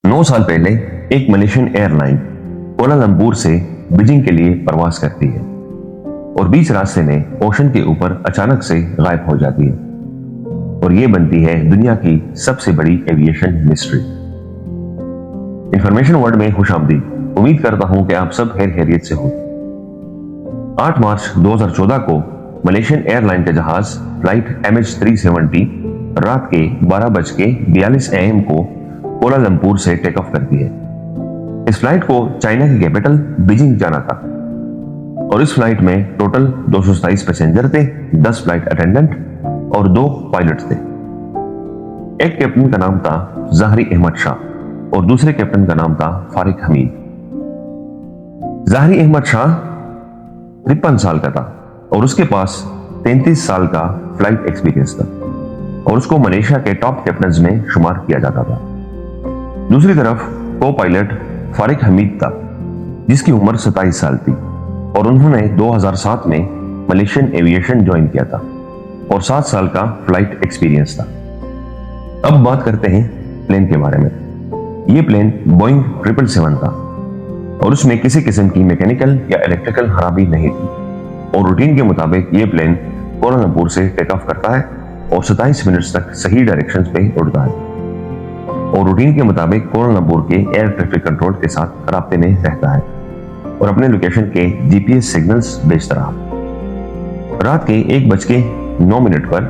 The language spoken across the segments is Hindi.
9 साल पहले एक मलेशियन एयरलाइन कोलालंपुर से बीजिंग के लिए प्रवास करती है और बीच रास्ते में ओशन के ऊपर अचानक से गायब हो जाती है और ये बनती है दुनिया की सबसे बड़ी एविएशन मिस्ट्री। इंफॉर्मेशन वर्ल्ड में खुशामदीद। उम्मीद करता हूं कि आप सब खैरियत से हो। 8 मार्च 2014 को मलेशियन एयरलाइन का जहाज फ्लाइट MH370 रात के 12:42 AM को कोलालंपुर से टेक ऑफ करती है। इस फ्लाइट को चाइना की कैपिटल बीजिंग जाना था और इस फ्लाइट में टोटल 227 पैसेंजर थे, 10 फ्लाइट अटेंडेंट और 2 पायलट थे। एक कैप्टन का नाम था ज़ाहरी अहमद शाह और दूसरे कैप्टन का नाम था फारिक हमीद। ज़ाहरी अहमद शाह 53 साल का था और उसके पास 33 साल का फ्लाइट एक्सपीरियंस था और उसको मलेशिया के टॉप कैप्टन्स में शुमार किया जाता था। दूसरी तरफ को पायलट फारिक हमीद था जिसकी उम्र 27 साल थी और उन्होंने 2007 में मलेशियन एविएशन ज्वाइन किया था और 7 साल का फ्लाइट एक्सपीरियंस था। अब बात करते हैं प्लेन के बारे में। यह प्लेन बोइंग 777 था और उसमें किसी किस्म की मैकेनिकल या इलेक्ट्रिकल खराबी नहीं थी और रूटीन के मुताबिक यह प्लेन कोलालंपुर से टेक ऑफ करता है और 27 मिनट्स तक सही डायरेक्शंस पे उड़ता है और रूटीन के मुताबिक कोलालंपुर के एयर ट्रैफिक कंट्रोल के साथ राब्ते में रहता है और अपने लोकेशन के GPS सिग्नल्स भेजता रहा। रात के 1:09 पर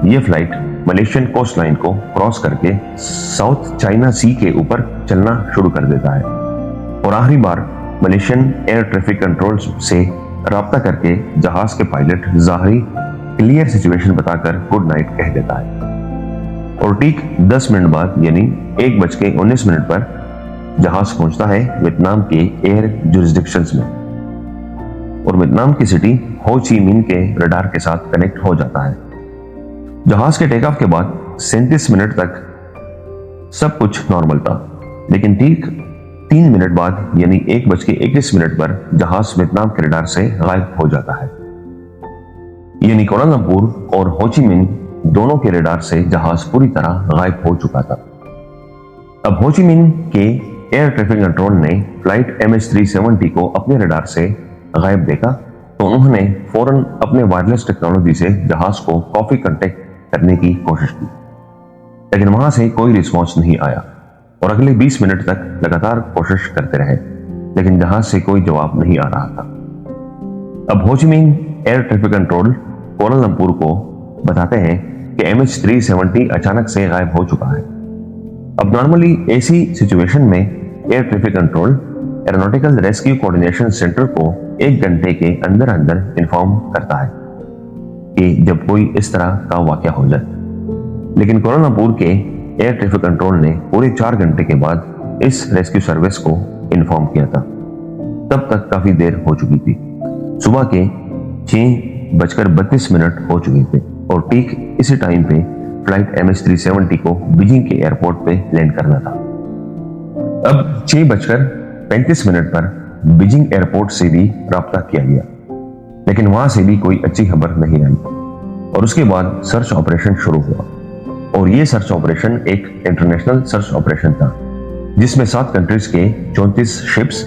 यह फ्लाइट मलेशियन कोस्ट लाइन को क्रॉस करके साउथ चाइना सी के ऊपर चलना शुरू कर देता है और आखिरी बार मलेशियन एयर ट्रैफिक कंट्रोल से राब्ता करके जहाज के पायलट ज़ाहरी क्लियर सिचुएशन बताकर गुड नाइट कह देता है और ठीक 10 मिनट बाद यानी 1:19 पर जहाज पहुंचता है वियतनाम के एयर जुरिस्डिक्शंस में और वियतनाम की सिटी हो ची मिन के रडार के साथ कनेक्ट हो जाता है। जहाज के टेक ऑफ के बाद 37 मिनट तक सब कुछ नॉर्मल था, लेकिन ठीक 3 मिनट बाद यानी 1:21 पर जहाज वियतनाम के रडार से गायब हो जाता है। यानी कोलालंपुर और हो ची मिन दोनों के रडार से जहाज पूरी तरह गायब हो चुका था। अब हो ची मिन के एयर ट्रैफिक कंट्रोल ने फ्लाइट MH370 को अपने रडार से गायब देखा तो उन्होंने फौरन अपने वायरलेस टेक्नोलॉजी से जहाज को कॉपी कांटेक्ट करने की कोशिश की, लेकिन वहां से कोई रिस्पॉन्स नहीं आया और अगले 20 मिनट तक लगातार कोशिश करते रहे, लेकिन जहाज से कोई जवाब नहीं आ रहा था। अब हो ची मिन एयर ट्रैफिक कंट्रोल कोलालंपुर को बताते हैं कि MH370 अचानक से गायब हो चुका है। अब नॉर्मली ऐसी सिचुएशन में air traffic control aeronautical rescue coordination centre को 1 घंटे के अंदर अंदर इन्फॉर्म करता है कि जब कोई इस तरह का वाकया हो जाए, लेकिन कोलालंपुर के एयर ट्रैफिक कंट्रोल ने पूरे 4 घंटे के बाद इस रेस्क्यू सर्विस को इन्फॉर्म किया था। तब तक काफी देर हो चुकी थी, सुबह के 6:32 हो चुके थे और ठीक इसी टाइम पे फ्लाइट MH370 को बीजिंग के एयरपोर्ट पे लैंड करना था। अब 6:35 पर बीजिंग एयरपोर्ट से भी राब्ता किया गया, लेकिन वहां से भी कोई अच्छी खबर नहीं आई और उसके बाद सर्च ऑपरेशन शुरू हुआ और ये सर्च ऑपरेशन एक इंटरनेशनल सर्च ऑपरेशन था जिसमें 7 कंट्रीज के 34 शिप्स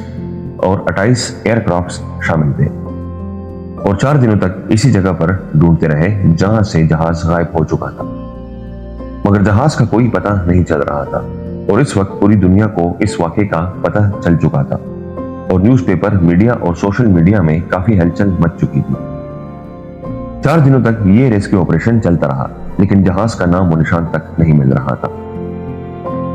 और 28 एयरक्राफ्ट शामिल थे और 4 दिनों तक इसी जगह पर ढूंढते रहे जहां से जहाज गायब हो चुका था, मगर जहाज का कोई पता नहीं चल रहा था और इस वक्त पूरी दुनिया को इस वाकये का पता चल चुका था और न्यूज़पेपर, मीडिया और सोशल मीडिया में काफी हलचल मच चुकी थी। 4 दिनों तक ये रेस्क्यू ऑपरेशन चलता रहा, लेकिन जहाज का नाम और निशान तक नहीं मिल रहा था।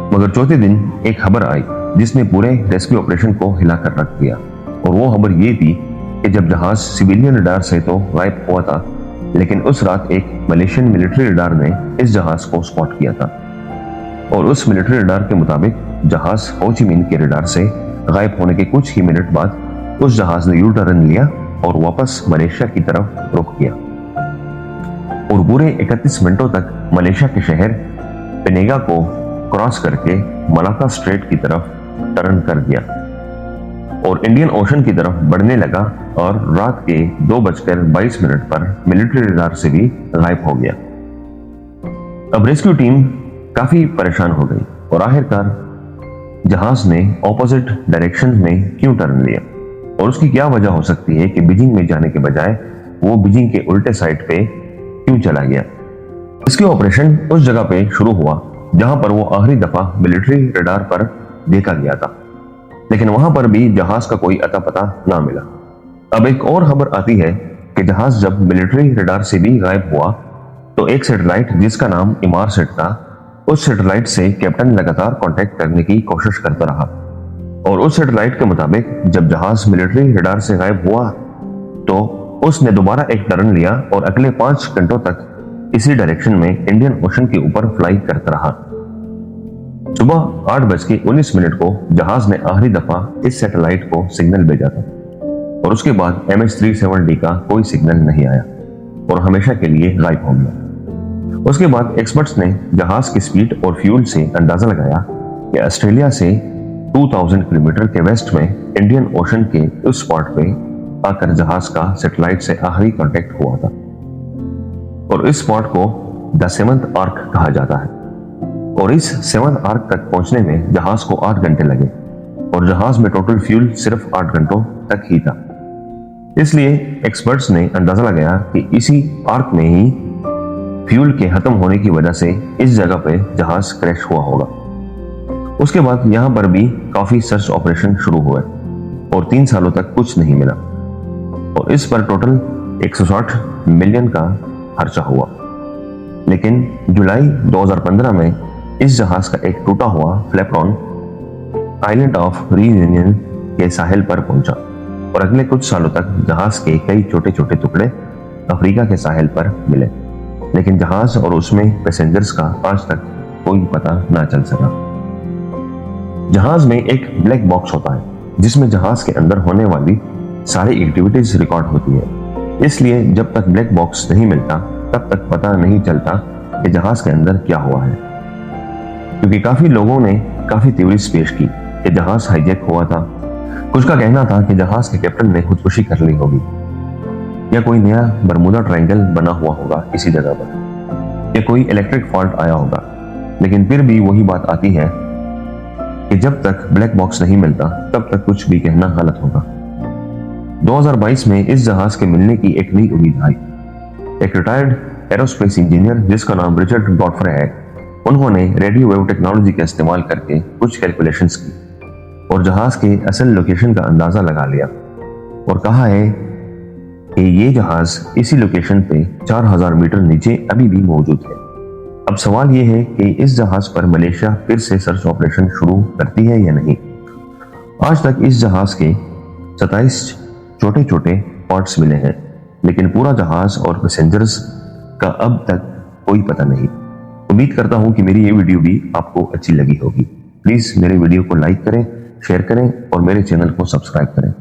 मगर चौथे दिन एक खबर आई जिसने पूरे रेस्क्यू ऑपरेशन को हिलाकर रख दिया और वो खबर ये थी कि जब जहाज सिविलियन रडार से तो गायब हुआ था, लेकिन उस रात एक मलेशियन मिलिट्री रडार ने इस जहाज को स्पॉट किया था और उस मिलिट्री रडार के मुताबिक जहाज हो ची मिन के रडार से गायब होने के कुछ ही मिनट बाद उस जहाज ने यू टर्न लिया और वापस मलेशिया की तरफ रुख किया और पूरे 31 मिनटों तक मलेशिया के शहर पेनेगा को क्रॉस करके मलाक्का स्ट्रेट की तरफ टर्न कर दिया और इंडियन ओशन की तरफ बढ़ने लगा और रात के 2:22 पर मिलिट्री रडार से भी गायब हो गया। अब रेस्क्यू टीम काफी परेशान हो गई और आखिरकार जहाज ने ऑपोजिट डायरेक्शन में क्यों टर्न लिया और उसकी क्या वजह हो सकती है कि बीजिंग में जाने के बजाय वो बीजिंग के उल्टे साइड पे क्यों चला गया। इसकी ऑपरेशन उस जगह पे शुरू हुआ जहां पर वो आखिरी दफा मिलिट्री रडार पर देखा गया था, लेकिन वहां पर भी जहाज का कोई अता पता ना मिला। अब एक और खबर आती है कि जहाज जब मिलिट्री रडार से भी गायब हुआ तो एक सैटेलाइट जिसका नाम इमारसेट था, उस सैटेलाइट से कैप्टन लगातार कांटेक्ट करने की कोशिश करता रहा और उस सैटेलाइट के मुताबिक जब जहाज मिलिट्री रडार से गायब हुआ तो उसने दोबारा एक टर्न लिया और अगले 5 घंटों तक इसी डायरेक्शन में इंडियन ओशन के ऊपर फ्लाई करता रहा। सुबह 8:19 को जहाज ने आखिरी दफा इस सैटेलाइट को सिग्नल भेजा था और उसके बाद MH370 का कोई सिग्नल नहीं आया और हमेशा के लिए गायब हो गया। उसके बाद एक्सपर्ट्स ने जहाज की स्पीड और फ्यूल से अंदाजा लगाया कि ऑस्ट्रेलिया से 2000 किलोमीटर के वेस्ट में इंडियन ओशन के उस स्पॉट पे आकर जहाज का सैटेलाइट से आखिरी कांटेक्ट हुआ था और इस स्पॉट को द 7th आर्क कहा जाता है और इस 7th आर्क तक पहुंचने में जहाज को 8 घंटे लगे और जहाज में टोटल फ्यूल सिर्फ 8 घंटों तक ही था। इसलिए एक्सपर्ट्स ने अंदाजा लगाया कि इसी आर्क में ही फ्यूल के खत्म होने की वजह से इस जगह पे जहाज क्रैश हुआ होगा। उसके बाद यहां पर भी काफी सर्च ऑपरेशन शुरू हुए और 3 सालों तक कुछ नहीं मिला और इस पर टोटल 160 मिलियन का खर्चा हुआ। लेकिन जुलाई 2015 में इस जहाज का एक टूटा हुआ फ्लैपरॉन आइलैंड ऑफ रीयूनियन के साहिल पर पहुंचा और अगले कुछ सालों तक जहाज के कई छोटे छोटे टुकड़े अफ्रीका के साहिल पर मिले, लेकिन जहाज और उसमें पैसेंजर्स का आज तक कोई पता ना चल सका। जहाज में एक ब्लैक बॉक्स होता है जिसमें जहाज के अंदर होने वाली सारी एक्टिविटीज रिकॉर्ड होती है, इसलिए जब तक ब्लैक बॉक्स नहीं मिलता तब तक पता नहीं चलता कि जहाज के अंदर क्या हुआ है। क्योंकि काफी लोगों ने काफी थ्योरीज पेश की कि जहाज हाईजैक हुआ था, कुछ का कहना था कि जहाज के कैप्टन ने खुदकुशी कर ली होगी या कोई नया बरमूदा ट्रायंगल बना हुआ होगा इसी जगह पर या कोई इलेक्ट्रिक फॉल्ट आया होगा। लेकिन फिर भी वही बात आती है कि जब तक ब्लैक बॉक्स नहीं मिलता तब तक कुछ भी कहना गलत होगा। 2022 में इस जहाज के मिलने की एक नई उम्मीद आई। एक रिटायर्ड एरोस्पेस इंजीनियर जिसका नाम रिचर्ड गॉडफ्रे है, उन्होंने रेडियो वेव टेक्नोलॉजी का इस्तेमाल करके कुछ कैलकुलेशंस की और जहाज के असल लोकेशन का अंदाजा लगा लिया और कहा है कि ये जहाज इसी लोकेशन पे 4000 मीटर नीचे अभी भी मौजूद है। अब सवाल ये है कि इस जहाज पर मलेशिया फिर से सर्च ऑपरेशन शुरू करती है या नहीं। आज तक इस जहाज के 27 छोटे छोटे पार्ट्स मिले हैं, लेकिन पूरा जहाज और पैसेंजर्स का अब तक कोई पता नहीं। उम्मीद करता हूं कि मेरी ये वीडियो भी आपको अच्छी लगी होगी। प्लीज मेरे वीडियो को लाइक करें, शेयर करें और मेरे चैनल को सब्सक्राइब करें।